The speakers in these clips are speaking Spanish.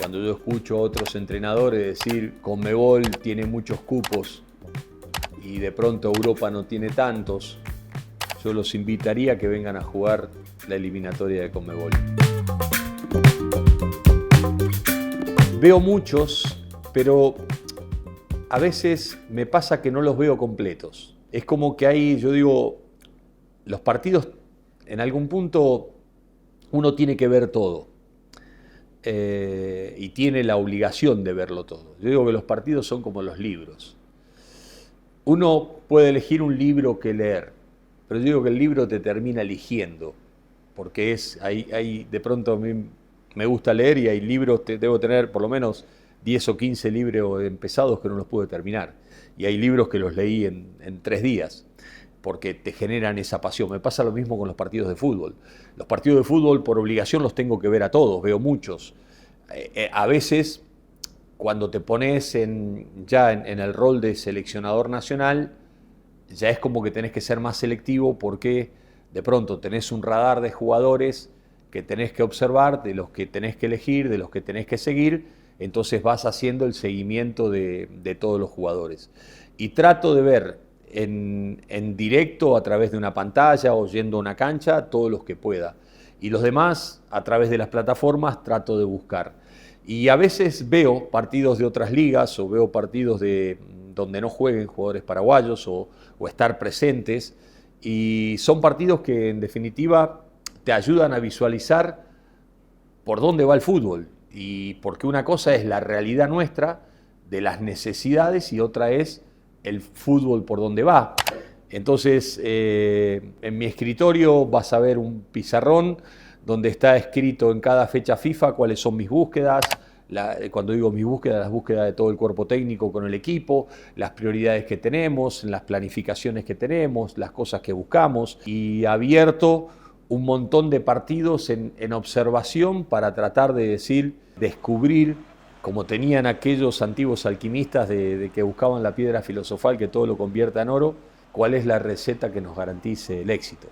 cuando yo escucho a otros entrenadores decir Conmebol tiene muchos cupos y de pronto Europa no tiene tantos, yo los invitaría a que vengan a jugar la eliminatoria de Conmebol. Veo muchos, pero a veces me pasa que no los veo completos. Es como que hay, yo digo, los partidos en algún punto uno tiene que ver todo y tiene la obligación de verlo todo. Yo digo que los partidos son como los libros. Uno puede elegir un libro que leer, pero yo digo que el libro te termina eligiendo, porque hay de pronto a mí me gusta leer y hay libros, debo tener por lo menos 10 o 15 libros empezados que no los pude terminar. Y hay libros que los leí en 3 días, porque te generan esa pasión. Me pasa lo mismo con los partidos de fútbol. Los partidos de fútbol por obligación los tengo que ver a todos, veo muchos. A veces, cuando te pones ya en el rol de seleccionador nacional, ya es como que tenés que ser más selectivo porque de pronto tenés un radar de jugadores que tenés que observar, de los que tenés que elegir, de los que tenés que seguir, entonces vas haciendo el seguimiento de todos los jugadores. Y trato de ver en directo a través de una pantalla o yendo a una cancha todos los que pueda. Y los demás, a través de las plataformas, trato de buscar. Y a veces veo partidos de otras ligas o veo partidos donde no jueguen jugadores paraguayos o estar presentes. Y son partidos que en definitiva te ayudan a visualizar por dónde va el fútbol. Y porque una cosa es la realidad nuestra de las necesidades y otra es el fútbol por dónde va. Entonces, en mi escritorio vas a ver un pizarrón donde está escrito en cada fecha FIFA cuáles son mis búsquedas. Cuando digo mis búsquedas, las búsquedas de todo el cuerpo técnico con el equipo, las prioridades que tenemos, las planificaciones que tenemos, las cosas que buscamos. Y abierto un montón de partidos en observación para tratar de descubrir, como tenían aquellos antiguos alquimistas de que buscaban la piedra filosofal que todo lo convierta en oro, cuál es la receta que nos garantice el éxito.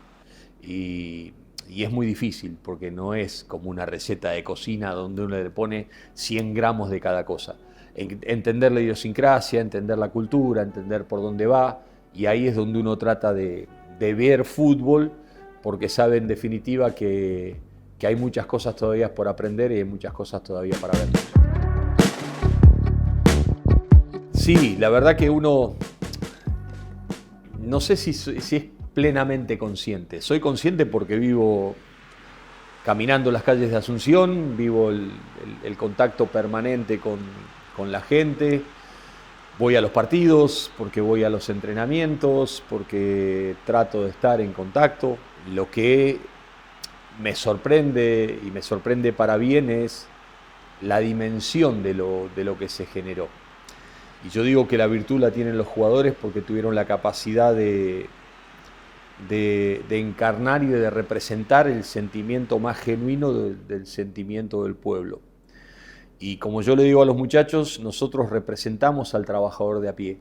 Y es muy difícil porque no es como una receta de cocina donde uno le pone 100 gramos de cada cosa. Entender la idiosincrasia, entender la cultura, entender por dónde va, y ahí es donde uno trata de ver fútbol, porque sabe en definitiva que hay muchas cosas todavía por aprender y hay muchas cosas todavía para ver. Sí, la verdad que uno, no sé si es plenamente consciente. Soy consciente porque vivo caminando las calles de Asunción, vivo el contacto permanente con la gente, voy a los partidos, porque voy a los entrenamientos, porque trato de estar en contacto. Lo que me sorprende, y me sorprende para bien, es la dimensión de lo que se generó. Y yo digo que la virtud la tienen los jugadores porque tuvieron la capacidad de encarnar y de representar el sentimiento más genuino del sentimiento del pueblo. Y como yo le digo a los muchachos, nosotros representamos al trabajador de a pie,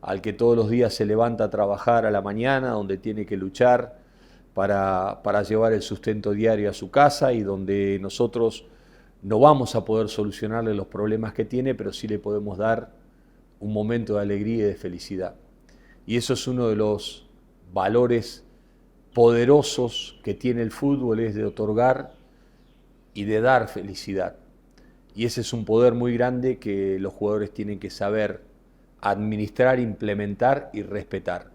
al que todos los días se levanta a trabajar a la mañana, donde tiene que luchar para llevar el sustento diario a su casa y donde nosotros no vamos a poder solucionarle los problemas que tiene, pero sí le podemos dar un momento de alegría y de felicidad. Y eso es uno de los valores poderosos que tiene el fútbol, es de otorgar y de dar felicidad. Y ese es un poder muy grande que los jugadores tienen que saber administrar, implementar y respetar.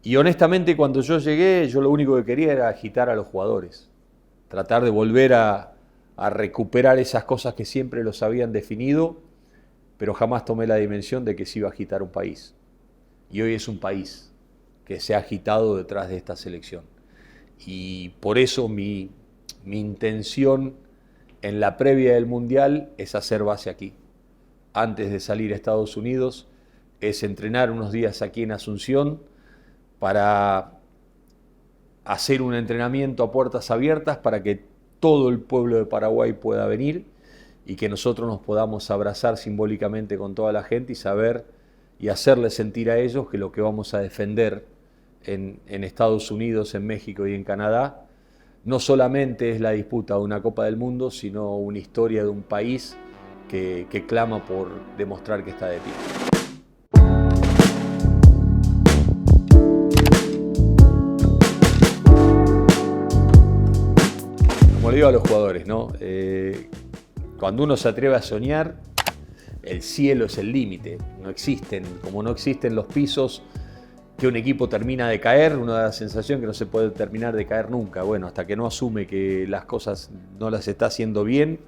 Y honestamente, cuando yo llegué, yo lo único que quería era agitar a los jugadores, tratar de volver a recuperar esas cosas que siempre los habían definido, pero jamás tomé la dimensión de que se iba a agitar un país. Y hoy es un país que se ha agitado detrás de esta selección. Y por eso mi intención en la previa del Mundial es hacer base aquí. Antes de salir a Estados Unidos, es entrenar unos días aquí en Asunción para hacer un entrenamiento a puertas abiertas para que todo el pueblo de Paraguay pueda venir y que nosotros nos podamos abrazar simbólicamente con toda la gente y saber y hacerles sentir a ellos que lo que vamos a defender en Estados Unidos, en México y en Canadá no solamente es la disputa de una Copa del Mundo, sino una historia de un país que clama por demostrar que está de pie. Como le digo a los jugadores, ¿no? Cuando uno se atreve a soñar, el cielo es el límite. Como no existen los pisos que un equipo termina de caer, uno da la sensación que no se puede terminar de caer nunca. Bueno, hasta que no asume que las cosas no las está haciendo bien,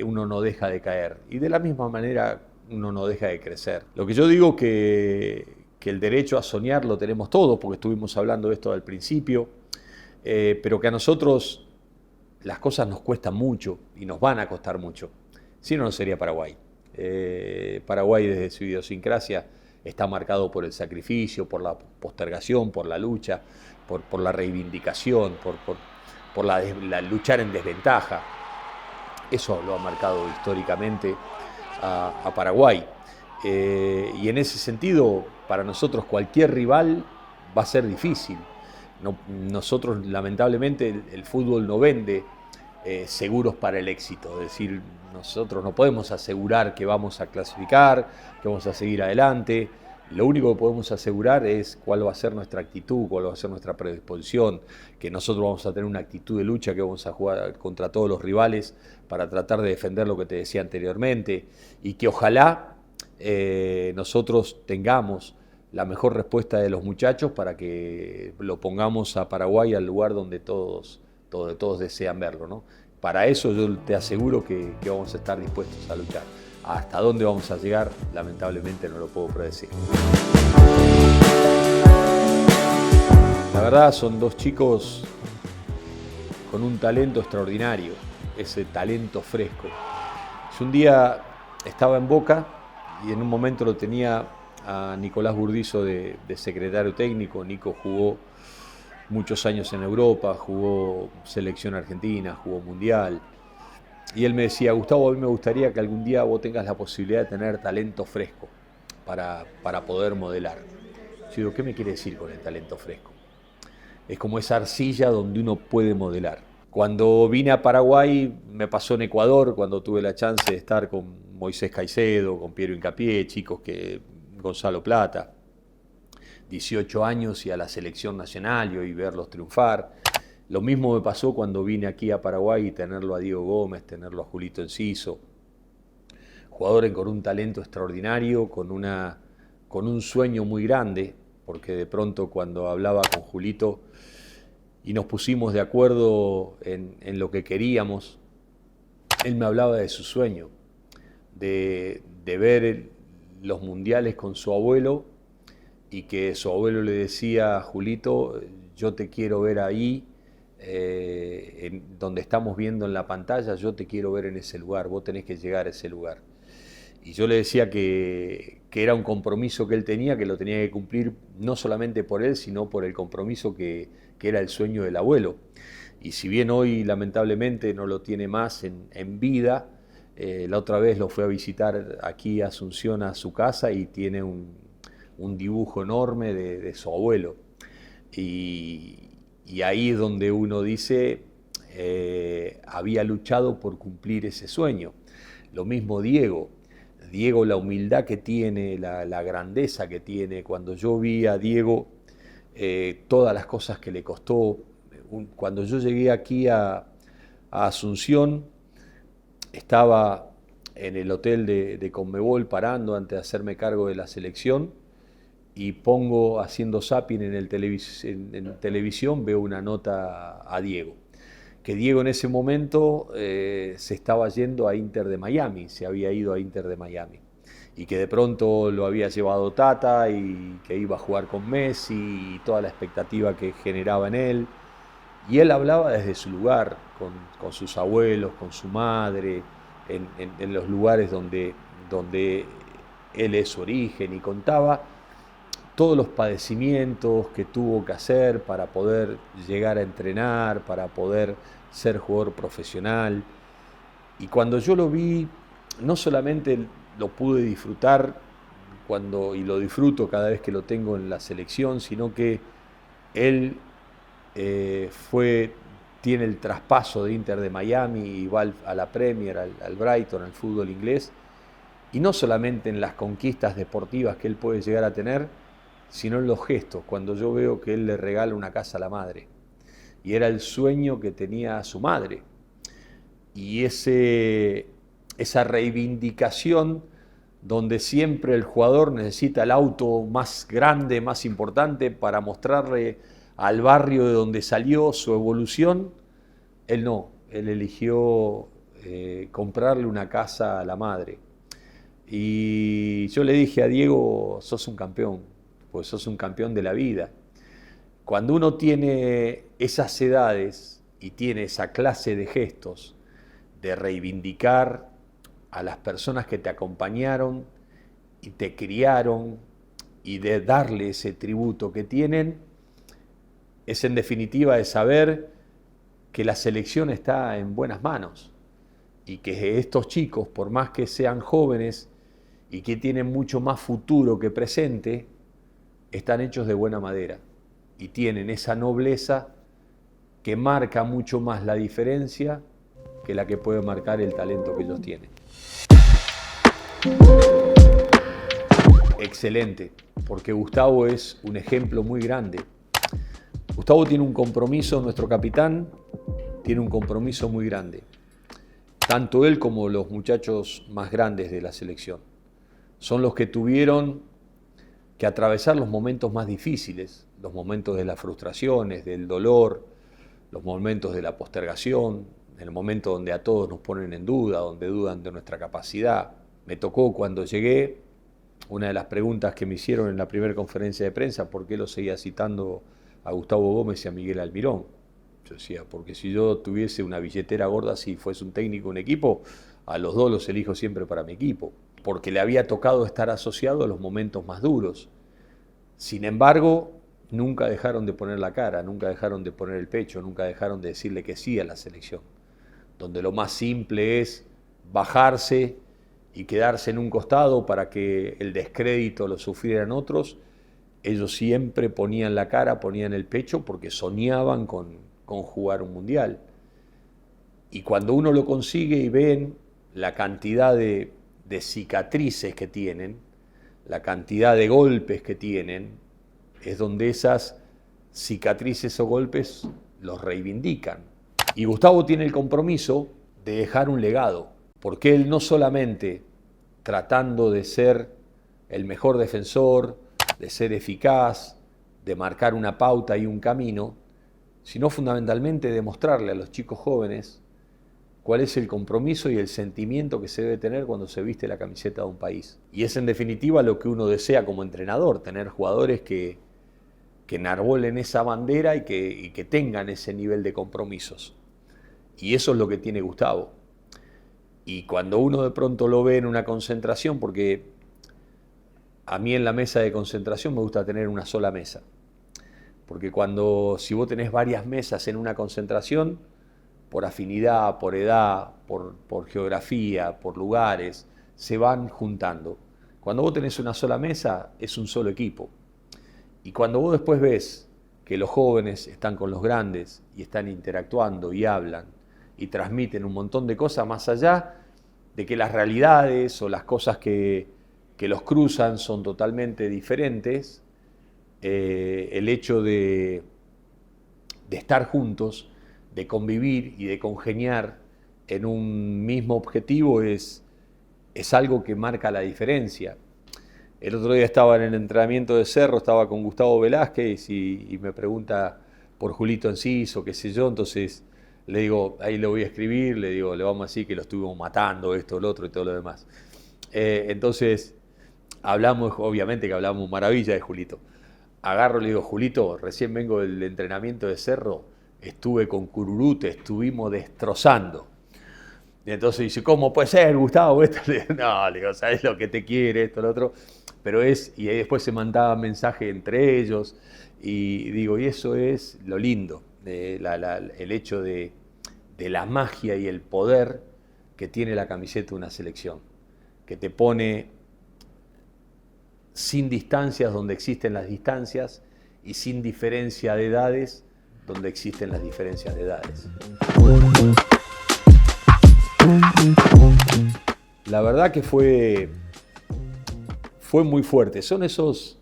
uno no deja de caer. Y de la misma manera, uno no deja de crecer. Lo que yo digo que el derecho a soñar lo tenemos todos, porque estuvimos hablando de esto al principio, pero que a nosotros las cosas nos cuestan mucho y nos van a costar mucho. Si no, no sería Paraguay. Paraguay, desde su idiosincrasia, está marcado por el sacrificio, por la postergación, por la lucha, por la reivindicación, por la luchar en desventaja. Eso lo ha marcado históricamente a Paraguay. Y en ese sentido, para nosotros cualquier rival va a ser difícil. Nosotros, lamentablemente, el fútbol no vende seguros para el éxito. Es decir, nosotros no podemos asegurar que vamos a clasificar, que vamos a seguir adelante. Lo único que podemos asegurar es cuál va a ser nuestra actitud, cuál va a ser nuestra predisposición, que nosotros vamos a tener una actitud de lucha, que vamos a jugar contra todos los rivales para tratar de defender lo que te decía anteriormente, y que ojalá nosotros tengamos la mejor respuesta de los muchachos para que lo pongamos a Paraguay al lugar donde todos desean verlo, ¿no? Para eso yo te aseguro que vamos a estar dispuestos a luchar. Hasta dónde vamos a llegar, lamentablemente no lo puedo predecir. La verdad, son dos chicos con un talento extraordinario, ese talento fresco. Yo un día estaba en Boca y en un momento lo tenía a Nicolás Burdizo de secretario técnico. Nico jugó muchos años en Europa, jugó selección argentina, jugó mundial. Y él me decía: Gustavo, a mí me gustaría que algún día vos tengas la posibilidad de tener talento fresco para poder modelar. Yo digo, ¿qué me quiere decir con el talento fresco? Es como esa arcilla donde uno puede modelar. Cuando vine a Paraguay, me pasó en Ecuador, cuando tuve la chance de estar con Moisés Caicedo, con Piero Hincapié, chicos Gonzalo Plata, 18 años y a la selección nacional y hoy verlos triunfar. Lo mismo me pasó cuando vine aquí a Paraguay y tenerlo a Diego Gómez, tenerlo a Julito Enciso, jugadores con un talento extraordinario, con un sueño muy grande, porque de pronto cuando hablaba con Julito y nos pusimos de acuerdo en lo que queríamos, él me hablaba de su sueño, de ver los mundiales con su abuelo, y que su abuelo le decía: Julito, yo te quiero ver ahí, donde estamos viendo en la pantalla, yo te quiero ver en ese lugar, vos tenés que llegar a ese lugar. Y yo le decía que era un compromiso que él tenía, que lo tenía que cumplir no solamente por él, sino por el compromiso que era el sueño del abuelo. Y si bien hoy lamentablemente no lo tiene más en vida, la otra vez lo fue a visitar aquí a Asunción, a su casa, y tiene un dibujo enorme de su abuelo. Y ahí es donde uno dice, había luchado por cumplir ese sueño. Lo mismo Diego, la humildad que tiene, la grandeza que tiene. Cuando yo vi a Diego, todas las cosas que le costó, cuando yo llegué aquí a Asunción, estaba en el hotel de Conmebol parando antes de hacerme cargo de la selección, y pongo, haciendo zapping en televisión, veo una nota a Diego. Que Diego en ese momento se estaba yendo a Inter de Miami, se había ido a Inter de Miami. Y que de pronto lo había llevado Tata y que iba a jugar con Messi y toda la expectativa que generaba en él. Y él hablaba desde su lugar, con sus abuelos, con su madre, en los lugares donde él es su origen, y contaba todos los padecimientos que tuvo que hacer para poder llegar a entrenar, para poder ser jugador profesional. Y cuando yo lo vi, no solamente lo pude disfrutar y lo disfruto cada vez que lo tengo en la selección, sino que él fue tiene el traspaso de Inter de Miami y va a la Premier, al Brighton, al fútbol inglés, y no solamente en las conquistas deportivas que él puede llegar a tener, sino en los gestos, cuando yo veo que él le regala una casa a la madre, y era el sueño que tenía su madre, y esa reivindicación donde siempre el jugador necesita el auto más grande, más importante para mostrarle al barrio de donde salió su evolución, él no, él eligió comprarle una casa a la madre. Y yo le dije a Diego, sos un campeón, pues sos un campeón de la vida. Cuando uno tiene esas edades y tiene esa clase de gestos de reivindicar a las personas que te acompañaron y te criaron y de darle ese tributo que tienen, es en definitiva de saber que la selección está en buenas manos y que estos chicos, por más que sean jóvenes y que tienen mucho más futuro que presente, están hechos de buena madera y tienen esa nobleza que marca mucho más la diferencia que la que puede marcar el talento que ellos tienen. Excelente, porque Gustavo es un ejemplo muy grande. Gustavo tiene un compromiso, nuestro capitán tiene un compromiso muy grande. Tanto él como los muchachos más grandes de la selección. Son los que tuvieron que atravesar los momentos más difíciles, los momentos de las frustraciones, del dolor, los momentos de la postergación, el momento donde a todos nos ponen en duda, donde dudan de nuestra capacidad. Me tocó cuando llegué, una de las preguntas que me hicieron en la primera conferencia de prensa, ¿por qué lo seguía citando a Gustavo Gómez y a Miguel Almirón? Yo decía, porque si yo tuviese una billetera gorda, si fuese un técnico, un equipo, a los dos los elijo siempre para mi equipo, porque le había tocado estar asociado a los momentos más duros. Sin embargo, nunca dejaron de poner la cara, nunca dejaron de poner el pecho, nunca dejaron de decirle que sí a la selección, donde lo más simple es bajarse y quedarse en un costado para que el descrédito lo sufrieran otros. Ellos siempre ponían la cara, ponían el pecho, porque soñaban con jugar un mundial. Y cuando uno lo consigue y ven la cantidad de cicatrices que tienen, la cantidad de golpes que tienen, es donde esas cicatrices o golpes los reivindican. Y Gustavo tiene el compromiso de dejar un legado, porque él no solamente tratando de ser el mejor defensor, de ser eficaz, de marcar una pauta y un camino, sino fundamentalmente de mostrarle a los chicos jóvenes cuál es el compromiso y el sentimiento que se debe tener cuando se viste la camiseta de un país. Y es en definitiva lo que uno desea como entrenador, tener jugadores que enarbolen esa bandera y que tengan ese nivel de compromisos. Y eso es lo que tiene Gustavo. Y cuando uno de pronto lo ve en una concentración, porque a mí en la mesa de concentración me gusta tener una sola mesa. Porque si vos tenés varias mesas en una concentración, por afinidad, por edad, por geografía, por lugares, se van juntando. Cuando vos tenés una sola mesa, es un solo equipo. Y cuando vos después ves que los jóvenes están con los grandes y están interactuando y hablan y transmiten un montón de cosas más allá de que las realidades o las cosas que los cruzan son totalmente diferentes, el hecho de estar juntos, de convivir y de congeniar en un mismo objetivo es algo que marca la diferencia. El otro día estaba en el entrenamiento de Cerro, estaba con Gustavo Velázquez y me pregunta por Julito Enciso, qué sé yo, entonces le digo, ahí le voy a escribir, le digo, le vamos a decir que lo estuvimos matando, esto, lo otro y todo lo demás. Entonces hablamos, obviamente que hablamos maravilla de Julito. Agarro y le digo, Julito, recién vengo del entrenamiento de Cerro, estuve con Cururú, te estuvimos destrozando. Y entonces dice, ¿cómo puede ser, Gustavo? Esto? No, le digo, ¿sabes lo que te quiere? Esto, lo otro. Pero y ahí después se mandaba mensaje entre ellos. Y digo, y eso es lo lindo, el hecho de la magia y el poder que tiene la camiseta de una selección. Que te pone sin distancias donde existen las distancias y sin diferencia de edades donde existen las diferencias de edades. La verdad que fue muy fuerte. Son esos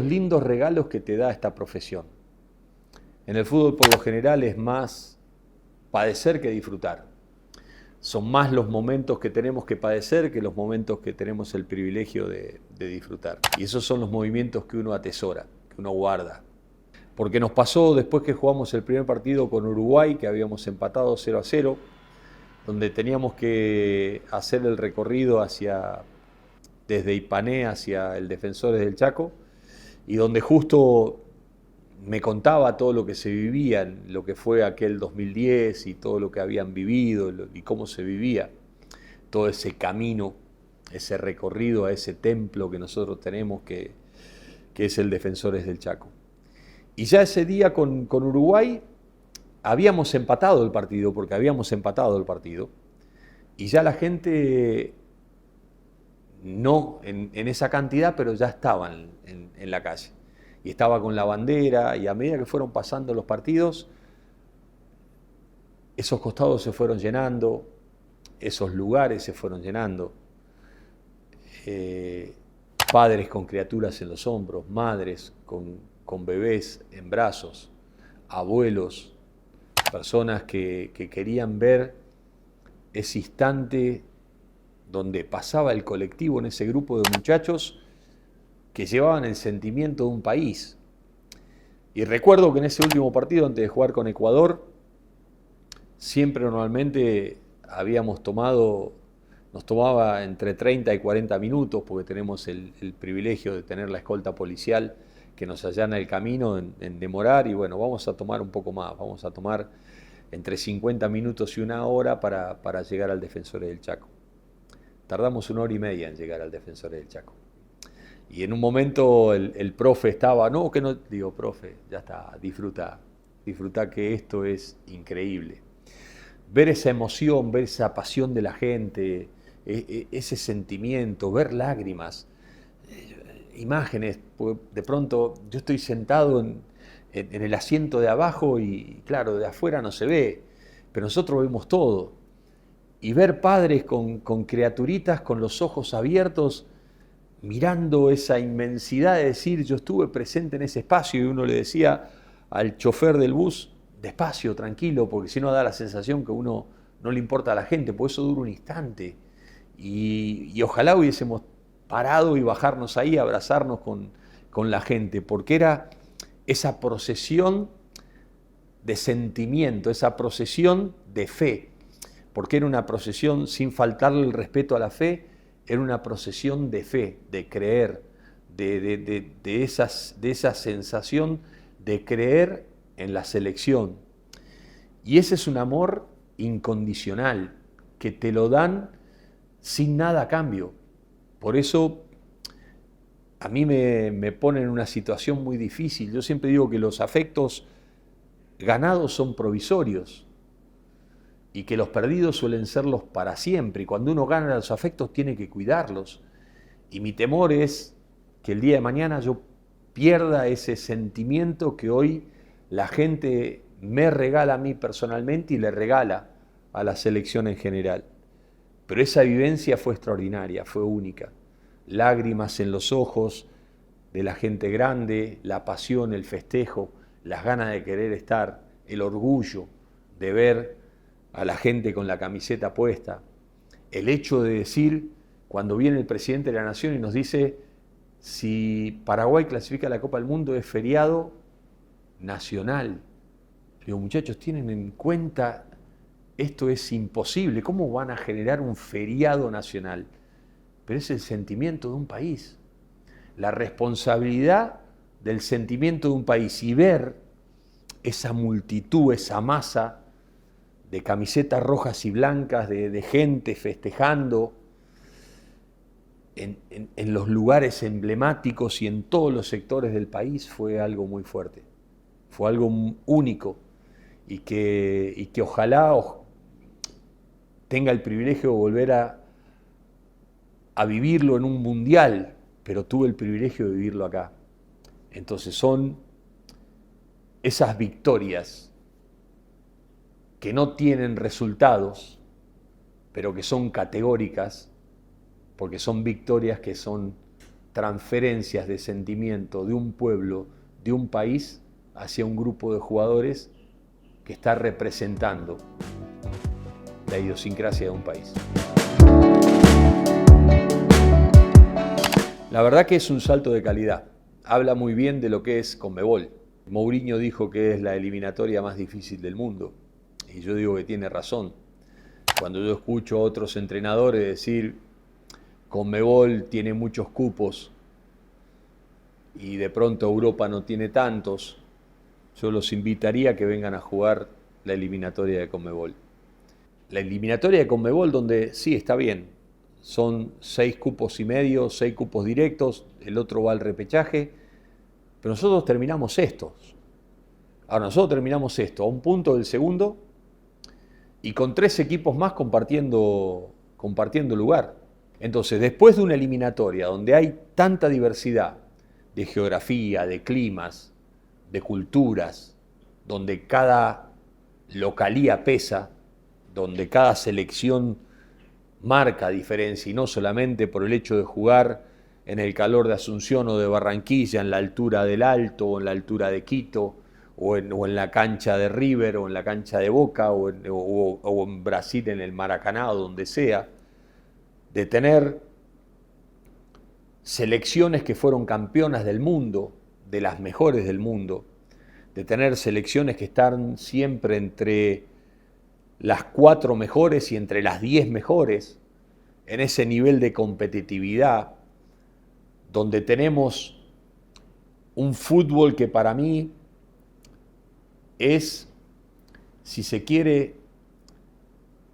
lindos regalos que te da esta profesión. En el fútbol por lo general es más padecer que disfrutar. Son más los momentos que tenemos que padecer que los momentos que tenemos el privilegio de disfrutar. Y esos son los movimientos que uno atesora, que uno guarda. Porque nos pasó después que jugamos el primer partido con Uruguay, que habíamos empatado 0-0, donde teníamos que hacer el recorrido desde Ipané hacia el Defensores del Chaco, y donde justo me contaba todo lo que se vivía, lo que fue aquel 2010 y todo lo que habían vivido y cómo se vivía todo ese camino, ese recorrido a ese templo que nosotros tenemos que es el Defensores del Chaco. Y ya ese día con Uruguay habíamos empatado el partido, y ya la gente, no en esa cantidad, pero ya estaban en la calle. Y estaba con la bandera, y a medida que fueron pasando los partidos, esos costados se fueron llenando, esos lugares se fueron llenando. Padres con criaturas en los hombros, madres con bebés en brazos, abuelos, personas que querían ver ese instante donde pasaba el colectivo en ese grupo de muchachos que llevaban el sentimiento de un país. Y recuerdo que en ese último partido, antes de jugar con Ecuador, siempre normalmente nos tomaba entre 30 y 40 minutos, porque tenemos el privilegio de tener la escolta policial que nos allana el camino en demorar, y bueno, vamos a tomar un poco más, vamos a tomar entre 50 minutos y una hora para llegar al Defensores del Chaco. Tardamos 1 hora y media en llegar al Defensores del Chaco. Y en un momento el profe estaba, digo, profe, ya está, disfruta que esto es increíble. Ver esa emoción, ver esa pasión de la gente, ese sentimiento, ver lágrimas, imágenes, de pronto yo estoy sentado en el asiento de abajo y claro, de afuera no se ve, pero nosotros vemos todo. Y ver padres con criaturitas con los ojos abiertos, mirando esa inmensidad de decir, yo estuve presente en ese espacio, y uno le decía al chofer del bus, despacio, tranquilo, porque si no da la sensación que uno no le importa a la gente, porque eso dura un instante. Y ojalá hubiésemos parado y bajarnos ahí, abrazarnos con la gente, porque era esa procesión de sentimiento, esa procesión de fe, porque era una procesión sin faltarle el respeto a la fe, era una procesión de fe, de creer, de esa sensación de creer en la selección. Y ese es un amor incondicional, que te lo dan sin nada a cambio. Por eso a mí me pone en una situación muy difícil. Yo siempre digo que los afectos ganados son provisorios y que los perdidos suelen serlos para siempre. Y cuando uno gana los afectos tiene que cuidarlos. Y mi temor es que el día de mañana yo pierda ese sentimiento que hoy la gente me regala a mí personalmente y le regala a la selección en general. Pero esa vivencia fue extraordinaria, fue única. Lágrimas en los ojos de la gente grande, la pasión, el festejo, las ganas de querer estar, el orgullo de ver a la gente con la camiseta puesta, el hecho de decir, cuando viene el presidente de la Nación y nos dice, si Paraguay clasifica a la Copa del Mundo es feriado nacional. Digo, muchachos, tienen en cuenta, esto es imposible, ¿cómo van a generar un feriado nacional? Pero es el sentimiento de un país, la responsabilidad del sentimiento de un país, y ver esa multitud, esa masa de camisetas rojas y blancas, de gente festejando en los lugares emblemáticos y en todos los sectores del país, fue algo muy fuerte, fue algo único, y que ojalá tenga el privilegio de volver a vivirlo en un mundial, pero tuve el privilegio de vivirlo acá. Entonces son esas victorias que no tienen resultados, pero que son categóricas, porque son victorias que son transferencias de sentimiento de un pueblo, de un país, hacia un grupo de jugadores que está representando la idiosincrasia de un país. La verdad que es un salto de calidad. Habla muy bien de lo que es Conmebol. Mourinho dijo que es la eliminatoria más difícil del mundo. Y yo digo que tiene razón. Cuando yo escucho a otros entrenadores decir Conmebol tiene muchos cupos y de pronto Europa no tiene tantos, yo los invitaría a que vengan a jugar la eliminatoria de Conmebol. La eliminatoria de Conmebol donde sí está bien, son 6 cupos y medio, 6 cupos directos, el otro va al repechaje, pero nosotros terminamos estos. Ahora nosotros terminamos esto a un punto del segundo y con 3 equipos más compartiendo lugar. Entonces, después de una eliminatoria donde hay tanta diversidad de geografía, de climas, de culturas, donde cada localía pesa, donde cada selección marca diferencia y no solamente por el hecho de jugar en el calor de Asunción o de Barranquilla, en la altura del Alto o en la altura de Quito, o en la cancha de River o en la cancha de Boca o en Brasil en el Maracaná o donde sea, de tener selecciones que fueron campeonas del mundo, de las mejores del mundo, de tener selecciones que están siempre entre las 4 mejores y entre las 10 mejores, en ese nivel de competitividad, donde tenemos un fútbol que para mí es, si se quiere,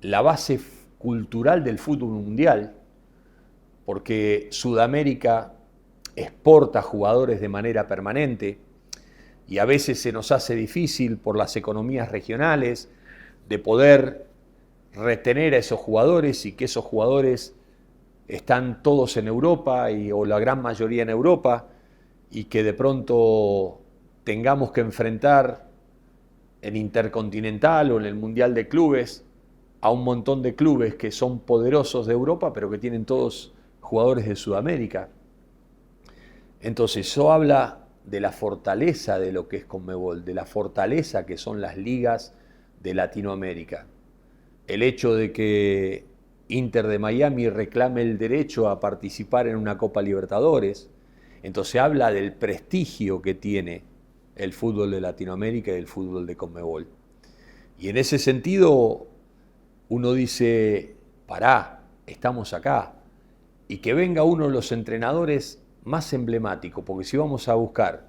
la base cultural del fútbol mundial, porque Sudamérica exporta jugadores de manera permanente y a veces se nos hace difícil por las economías regionales de poder retener a esos jugadores y que esos jugadores están todos en Europa o la gran mayoría en Europa y que de pronto tengamos que enfrentar en Intercontinental o en el Mundial de Clubes a un montón de clubes que son poderosos de Europa pero que tienen todos jugadores de Sudamérica. Entonces eso habla de la fortaleza de lo que es Conmebol, de la fortaleza que son las ligas de Latinoamérica. El hecho de que Inter de Miami reclame el derecho a participar en una Copa Libertadores, entonces habla del prestigio que tiene el fútbol de Latinoamérica y el fútbol de Conmebol. Y en ese sentido uno dice, pará, estamos acá. Y que venga uno de los entrenadores más emblemáticos, porque si vamos a buscar,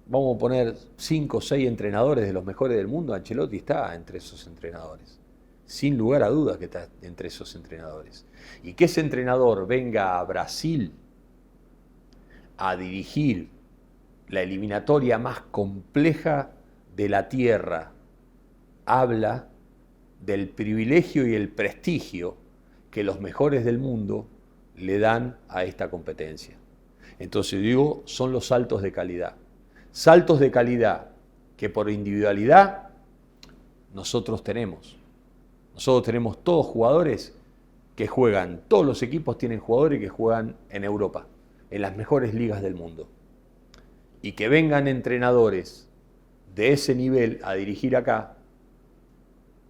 vamos a poner 5 o 6 entrenadores de los mejores del mundo, Ancelotti está entre esos entrenadores. Sin lugar a dudas que está entre esos entrenadores. Y que ese entrenador venga a Brasil a dirigir la eliminatoria más compleja de la Tierra, habla del privilegio y el prestigio que los mejores del mundo le dan a esta competencia. Entonces digo, son los saltos de calidad. Saltos de calidad que por individualidad nosotros tenemos. Nosotros tenemos todos jugadores que juegan, todos los equipos tienen jugadores que juegan en Europa, en las mejores ligas del mundo. Y que vengan entrenadores de ese nivel a dirigir acá,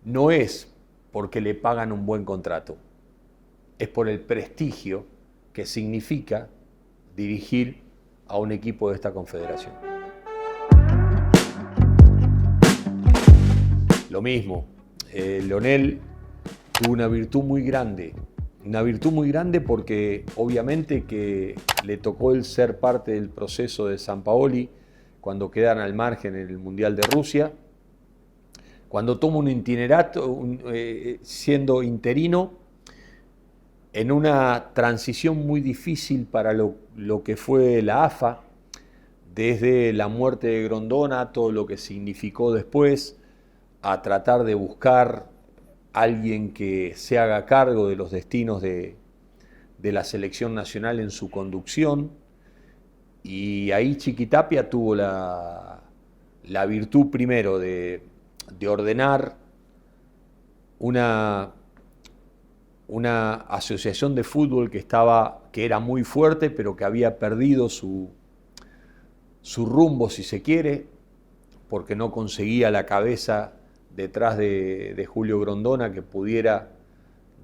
no es porque le pagan un buen contrato, es por el prestigio que significa dirigir a un equipo de esta confederación. Lo mismo, Leonel tuvo una virtud muy grande porque obviamente que le tocó el ser parte del proceso de Sampaoli cuando quedan al margen en el Mundial de Rusia, cuando toma un itinerato siendo interino en una transición muy difícil para lo que fue la AFA, desde la muerte de Grondona, todo lo que significó después, a tratar de buscar alguien que se haga cargo de los destinos de la selección nacional en su conducción. Y ahí Chiquitapia tuvo la la virtud primero de ordenar una asociación de fútbol que era muy fuerte, pero que había perdido su rumbo, si se quiere, porque no conseguía la cabeza detrás de Julio Grondona que pudiera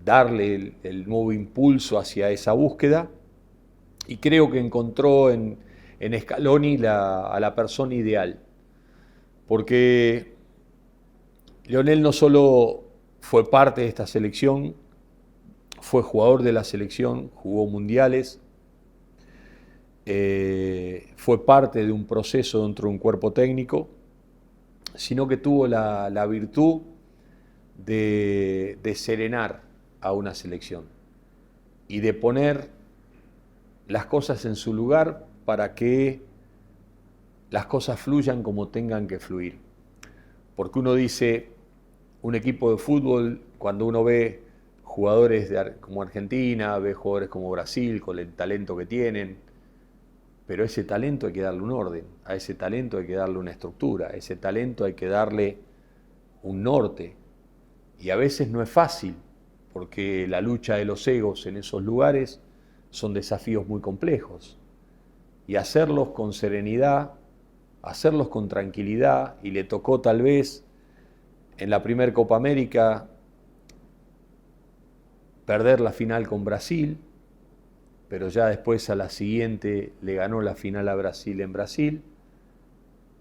darle el nuevo impulso hacia esa búsqueda. Y creo que encontró en Scaloni a la persona ideal, porque Lionel no solo fue parte de esta selección, fue jugador de la selección, jugó mundiales, fue parte de un proceso dentro de un cuerpo técnico, sino que tuvo la virtud de serenar a una selección y de poner las cosas en su lugar para que las cosas fluyan como tengan que fluir. Porque uno dice, un equipo de fútbol, cuando uno ve jugadores como Argentina, ve jugadores como Brasil, con el talento que tienen, pero a ese talento hay que darle un orden, a ese talento hay que darle una estructura, a ese talento hay que darle un norte. Y a veces no es fácil, porque la lucha de los egos en esos lugares son desafíos muy complejos. Y hacerlos con serenidad, hacerlos con tranquilidad, y le tocó tal vez en la primera Copa América perder la final con Brasil, pero ya después a la siguiente le ganó la final a Brasil en Brasil,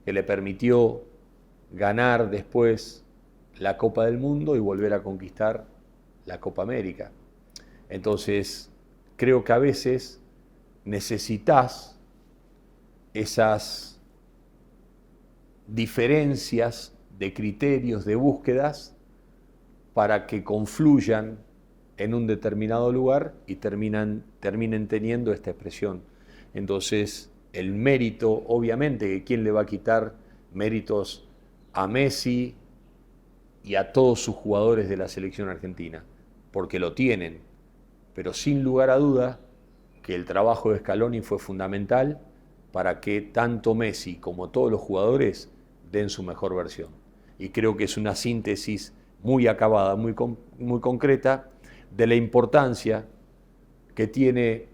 que le permitió ganar después la Copa del Mundo y volver a conquistar la Copa América. Entonces, creo que a veces necesitas esas diferencias de criterios, de búsquedas, para que confluyan en un determinado lugar y terminen teniendo esta expresión. Entonces, el mérito, obviamente, ¿quién le va a quitar méritos a Messi y a todos sus jugadores de la selección argentina? Porque lo tienen, pero sin lugar a duda que el trabajo de Scaloni fue fundamental para que tanto Messi como todos los jugadores den su mejor versión. Y creo que es una síntesis muy acabada, muy concreta, de la importancia que tiene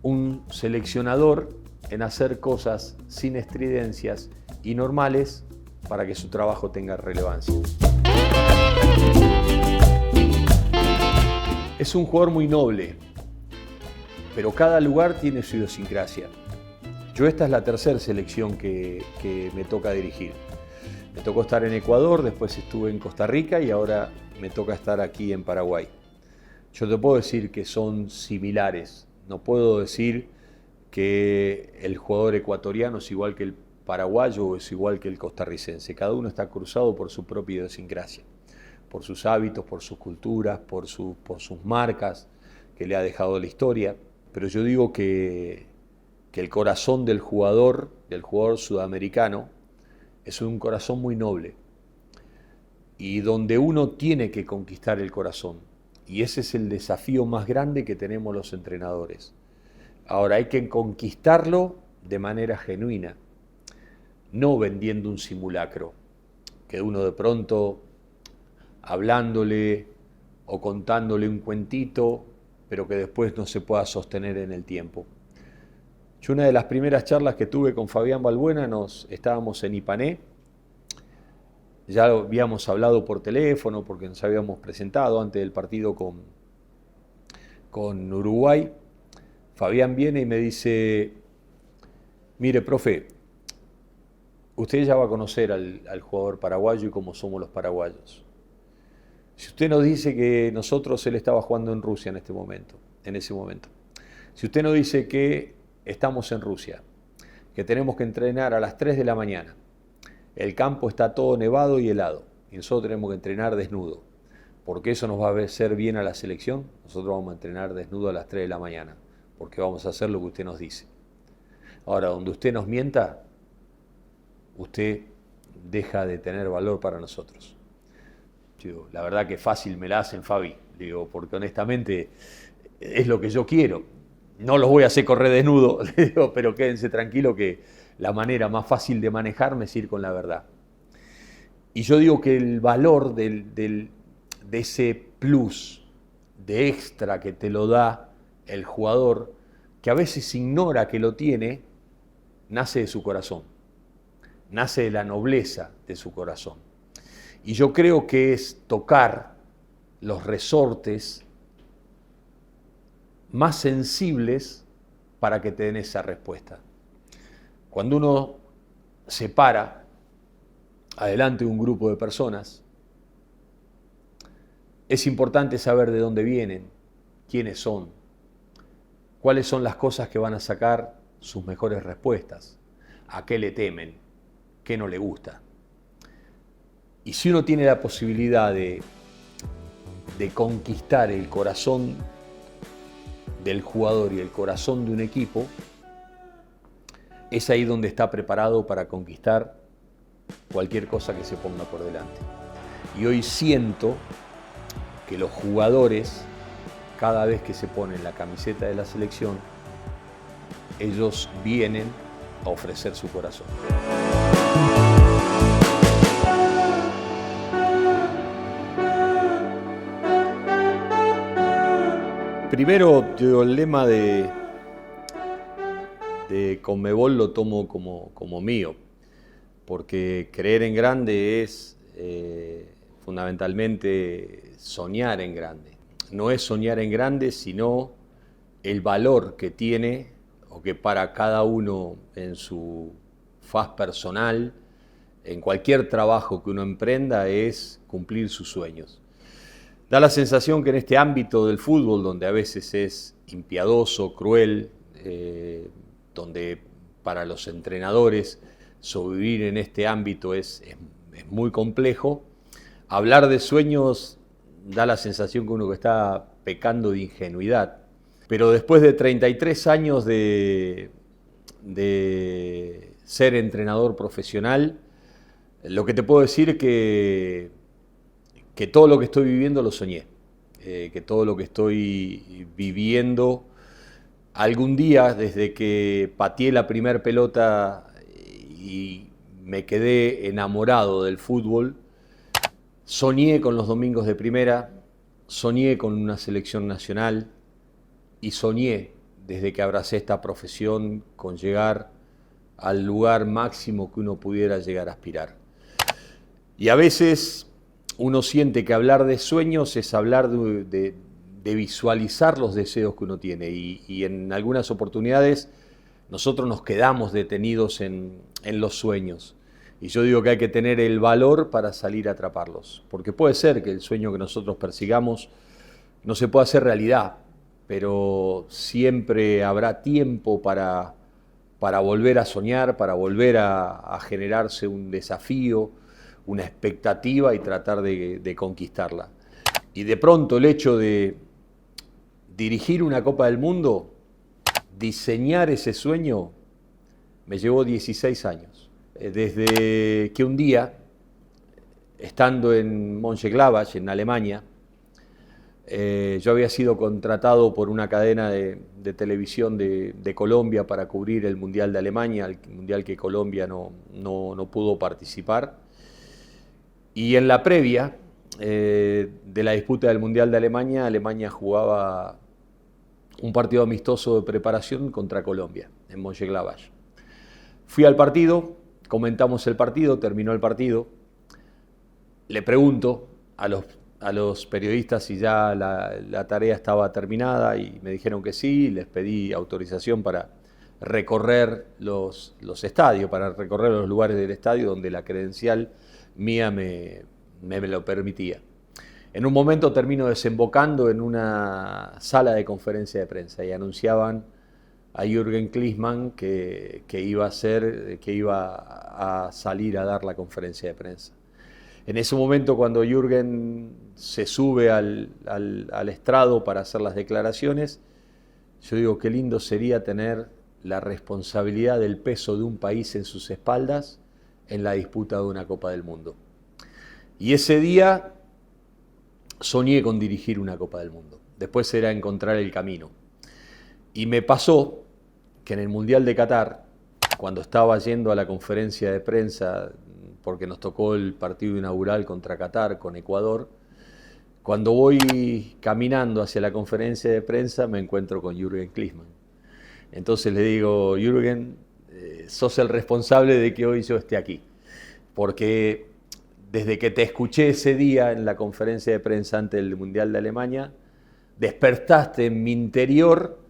un seleccionador en hacer cosas sin estridencias y normales para que su trabajo tenga relevancia. Es un jugador muy noble, pero cada lugar tiene su idiosincrasia. Yo esta es la tercera selección que me toca dirigir. Me tocó estar en Ecuador, después estuve en Costa Rica y ahora me toca estar aquí en Paraguay. Yo te puedo decir que son similares. No puedo decir que el jugador ecuatoriano es igual que el paraguayo o es igual que el costarricense. Cada uno está cruzado por su propia idiosincrasia, por sus hábitos, por sus culturas, por sus marcas que le ha dejado la historia. Pero yo digo que el corazón del jugador sudamericano, es un corazón muy noble y donde uno tiene que conquistar el corazón. Y ese es el desafío más grande que tenemos los entrenadores. Ahora hay que conquistarlo de manera genuina, no vendiendo un simulacro, que uno de pronto hablándole o contándole un cuentito, pero que después no se pueda sostener en el tiempo. Yo una de las primeras charlas que tuve con Fabián Balbuena, estábamos en Ipané, ya habíamos hablado por teléfono porque nos habíamos presentado antes del partido con Uruguay. Fabián viene y me dice, mire, profe, usted ya va a conocer al jugador paraguayo y cómo somos los paraguayos. Si usted nos dice que él estaba jugando en Rusia en ese momento. Si usted nos dice que estamos en Rusia, que tenemos que entrenar a las 3 de la mañana, el campo está todo nevado y helado, y nosotros tenemos que entrenar desnudo, porque eso nos va a hacer bien a la selección, nosotros vamos a entrenar desnudo a las 3 de la mañana, porque vamos a hacer lo que usted nos dice. Ahora, donde usted nos mienta, usted deja de tener valor para nosotros. Digo, la verdad que fácil me la hacen, Fabi, digo, porque honestamente es lo que yo quiero. No los voy a hacer correr desnudo, pero quédense tranquilos que la manera más fácil de manejarme es ir con la verdad. Y yo digo que el valor de ese plus, de extra que te lo da el jugador, que a veces ignora que lo tiene, nace de su corazón, nace de la nobleza de su corazón. Y yo creo que es tocar los resortes más sensibles para que te den esa respuesta. Cuando uno se para adelante de un grupo de personas, es importante saber de dónde vienen, quiénes son, cuáles son las cosas que van a sacar sus mejores respuestas, a qué le temen, qué no le gusta. Y si uno tiene la posibilidad de conquistar el corazón del jugador y el corazón de un equipo, es ahí donde está preparado para conquistar cualquier cosa que se ponga por delante. Y hoy siento que los jugadores, cada vez que se ponen la camiseta de la selección, ellos vienen a ofrecer su corazón. Primero, yo el lema de Conmebol lo tomo como mío, porque creer en grande es fundamentalmente soñar en grande. No es soñar en grande, sino el valor que tiene o que para cada uno en su faz personal, en cualquier trabajo que uno emprenda, es cumplir sus sueños. Da la sensación que en este ámbito del fútbol, donde a veces es impiadoso, cruel, donde para los entrenadores sobrevivir en este ámbito es muy complejo, hablar de sueños da la sensación que uno está pecando de ingenuidad. Pero después de 33 años de ser entrenador profesional, lo que te puedo decir es que todo lo que estoy viviendo lo soñé, que todo lo que estoy viviendo algún día, desde que pateé la primer pelota y me quedé enamorado del fútbol, soñé con los domingos de primera, soñé con una selección nacional y soñé, desde que abracé esta profesión, con llegar al lugar máximo que uno pudiera llegar a aspirar. Y a veces uno siente que hablar de sueños es hablar de visualizar los deseos que uno tiene y en algunas oportunidades nosotros nos quedamos detenidos en los sueños. Y yo digo que hay que tener el valor para salir a atraparlos, porque puede ser que el sueño que nosotros persigamos no se pueda hacer realidad, pero siempre habrá tiempo para volver a soñar, para volver a generarse un desafío, una expectativa y tratar de conquistarla. Y de pronto el hecho de dirigir una Copa del Mundo, diseñar ese sueño, me llevó 16 años. Desde que un día, estando en Mönchengladbach, en Alemania, yo había sido contratado por una cadena de televisión de Colombia para cubrir el Mundial de Alemania, el Mundial que Colombia no pudo participar. Y en la previa de la disputa del Mundial de Alemania, Alemania jugaba un partido amistoso de preparación contra Colombia, en Mönchengladbach. Fui al partido, comentamos el partido, terminó el partido. Le pregunto a los periodistas si ya la tarea estaba terminada y me dijeron que sí. Les pedí autorización para recorrer los estadios, para recorrer los lugares del estadio donde la credencial mía me lo permitía. En un momento termino desembocando en una sala de conferencia de prensa y anunciaban a Jürgen Klinsmann que iba a salir a dar la conferencia de prensa. En ese momento, cuando Jürgen se sube al estrado para hacer las declaraciones, yo digo, qué lindo sería tener la responsabilidad del peso de un país en sus espaldas en la disputa de una Copa del Mundo. Y ese día soñé con dirigir una Copa del Mundo. Después era encontrar el camino. Y me pasó que en el Mundial de Qatar cuando estaba yendo a la conferencia de prensa, porque nos tocó el partido inaugural contra Qatar, con Ecuador, cuando voy caminando hacia la conferencia de prensa me encuentro con Jürgen Klinsmann. Entonces le digo, Jürgen, sos el responsable de que hoy yo esté aquí, porque desde que te escuché ese día en la conferencia de prensa antes del Mundial de Alemania, despertaste en mi interior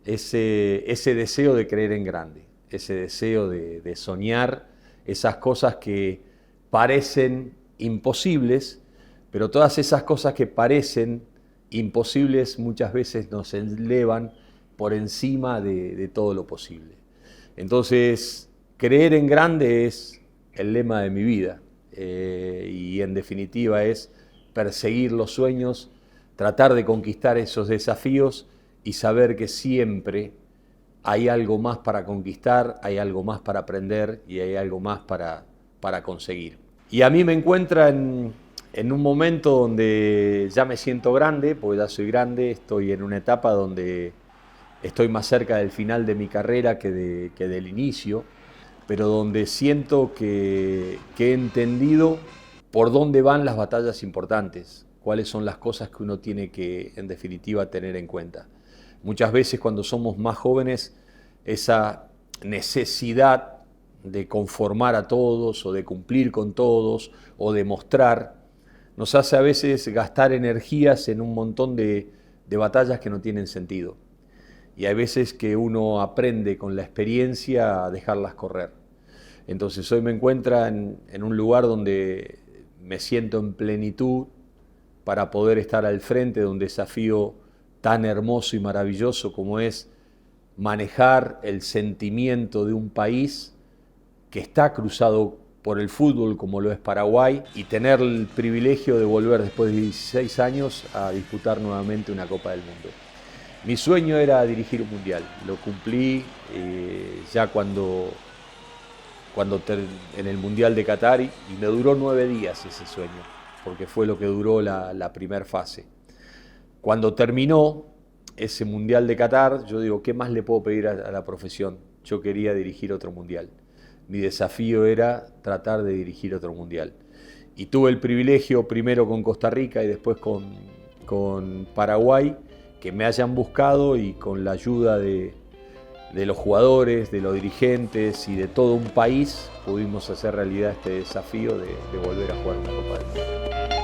ese deseo de creer en grande, ese deseo de soñar esas cosas que parecen imposibles, pero todas esas cosas que parecen imposibles muchas veces nos elevan por encima de todo lo posible. Entonces, creer en grande es el lema de mi vida y en definitiva es perseguir los sueños, tratar de conquistar esos desafíos y saber que siempre hay algo más para conquistar, hay algo más para aprender y hay algo más para conseguir. Y a mí me encuentra en un momento donde ya me siento grande, porque ya soy grande, estoy en una etapa donde estoy más cerca del final de mi carrera que del inicio, pero donde siento que he entendido por dónde van las batallas importantes, cuáles son las cosas que uno tiene que, en definitiva, tener en cuenta. Muchas veces cuando somos más jóvenes, esa necesidad de conformar a todos o de cumplir con todos o de mostrar, nos hace a veces gastar energías en un montón de batallas que no tienen sentido. Y hay veces que uno aprende con la experiencia a dejarlas correr. Entonces hoy me encuentro en un lugar donde me siento en plenitud para poder estar al frente de un desafío tan hermoso y maravilloso como es manejar el sentimiento de un país que está cruzado por el fútbol como lo es Paraguay y tener el privilegio de volver después de 16 años a disputar nuevamente una Copa del Mundo. Mi sueño era dirigir un mundial, lo cumplí ya cuando en el Mundial de Qatar y me duró 9 días ese sueño, porque fue lo que duró la primera fase. Cuando terminó ese Mundial de Qatar, yo digo, ¿qué más le puedo pedir a la profesión? Yo quería dirigir otro mundial. Mi desafío era tratar de dirigir otro mundial. Y tuve el privilegio, primero con Costa Rica y después con Paraguay, que me hayan buscado y con la ayuda de los jugadores, de los dirigentes y de todo un país, pudimos hacer realidad este desafío de volver a jugar una Copa del Mundo.